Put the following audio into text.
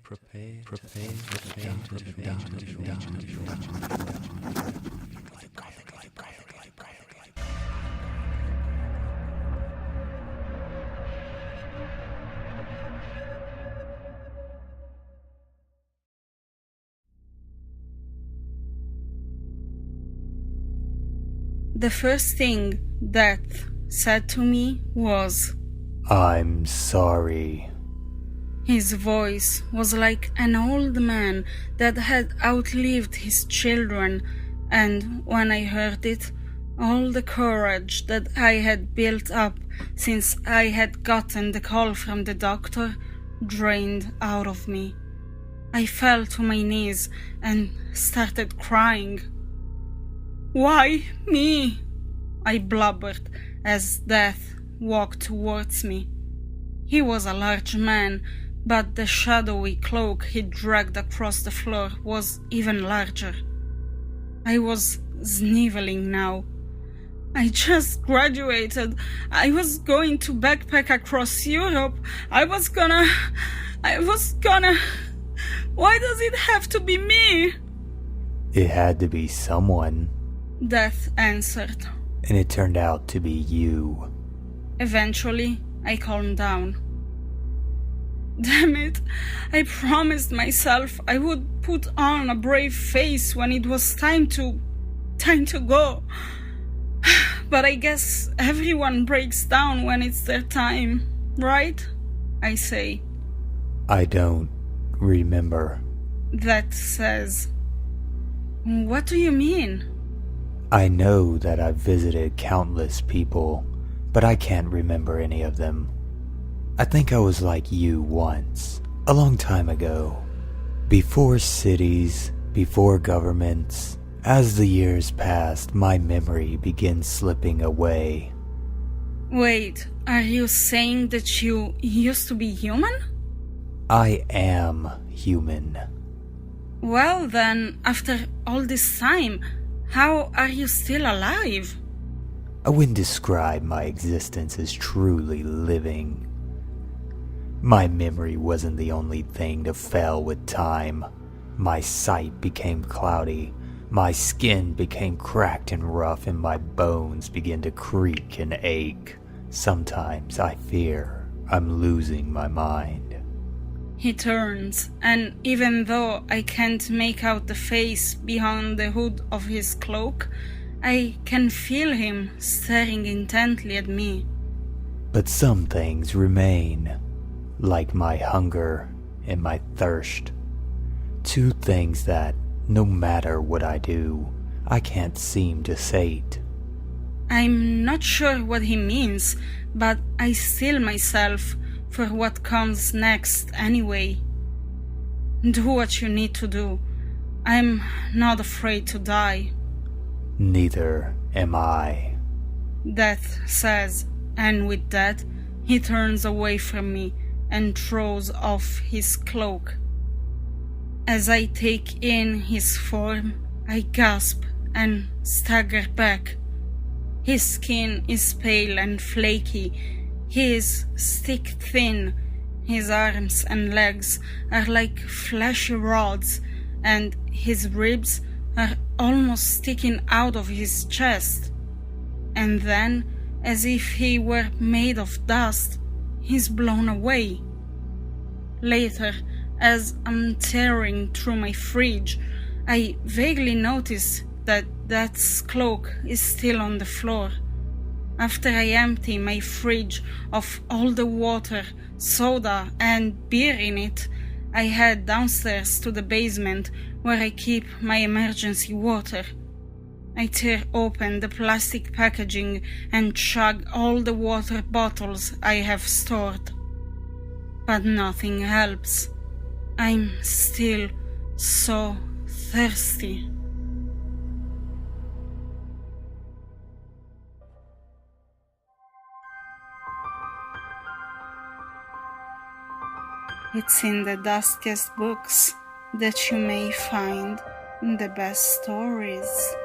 Prepare to The first thing Death said to me was, I'm sorry. His voice was like an old man that had outlived his children, and when I heard it, all the courage that I had built up since I had gotten the call from the doctor drained out of me. I fell to my knees and started crying. Why me? I blubbered as Death walked towards me. He was a large man, but the shadowy cloak he dragged across the floor was even larger. I was sniveling now. I just graduated. I was going to backpack across Europe. I was gonna... Why does it have to be me? It had to be someone. Death answered. And it turned out to be you. Eventually, I calmed down. Damn it, I promised myself I would put on a brave face when it was time to go. But I guess everyone breaks down when it's their time, right? I say. I don't remember. That says. What do you mean? I know that I've visited countless people, but I can't remember any of them. I think I was like you once, a long time ago. Before cities, before governments. As the years passed, my memory began slipping away. Wait, are you saying that you used to be human? I am human. Well then, after all this time, how are you still alive? I wouldn't describe my existence as truly living. My memory wasn't the only thing to fail with time. My sight became cloudy, my skin became cracked and rough, and my bones began to creak and ache. Sometimes I fear I'm losing my mind. He turns, and even though I can't make out the face behind the hood of his cloak, I can feel him staring intently at me. But some things remain, like my hunger and my thirst. Two things that, no matter what I do, I can't seem to sate. I'm not sure what he means, but I steel myself for what comes next anyway. Do what you need to do. I'm not afraid to die. Neither am I. Death says, and with that, he turns away from me and throws off his cloak. As I take in his form, I gasp and stagger back. His skin is pale and flaky. He is stick-thin. His arms and legs are like fleshy rods, and his ribs are almost sticking out of his chest. And then, as if he were made of dust, he's blown away. Later, as I'm tearing through my fridge, I vaguely notice that Death's cloak is still on the floor. After I empty my fridge of all the water, soda, and beer in it, I head downstairs to the basement where I keep my emergency water. I tear open the plastic packaging and chug all the water bottles I have stored. But nothing helps. I'm still so thirsty. It's in the dustiest books that you may find the best stories.